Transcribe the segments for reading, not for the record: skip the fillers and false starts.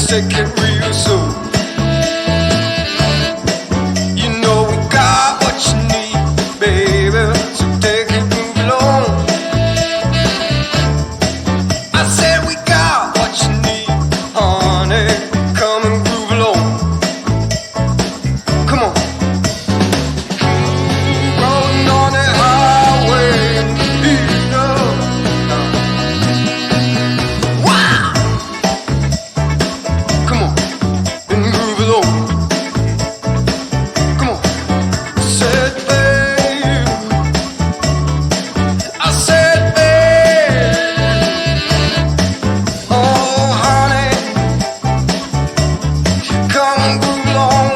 take it real slow. You know we got what you need, baby, so take it, move along. I said we got what you need, honey, come and groove along. Come on. Rolling on the highway, you know. Wow! Come on, and groove along. Come on. Said babe, I said babe, oh honey, come and groove along.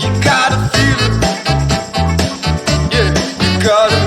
You gotta feel it, yeah, you gotta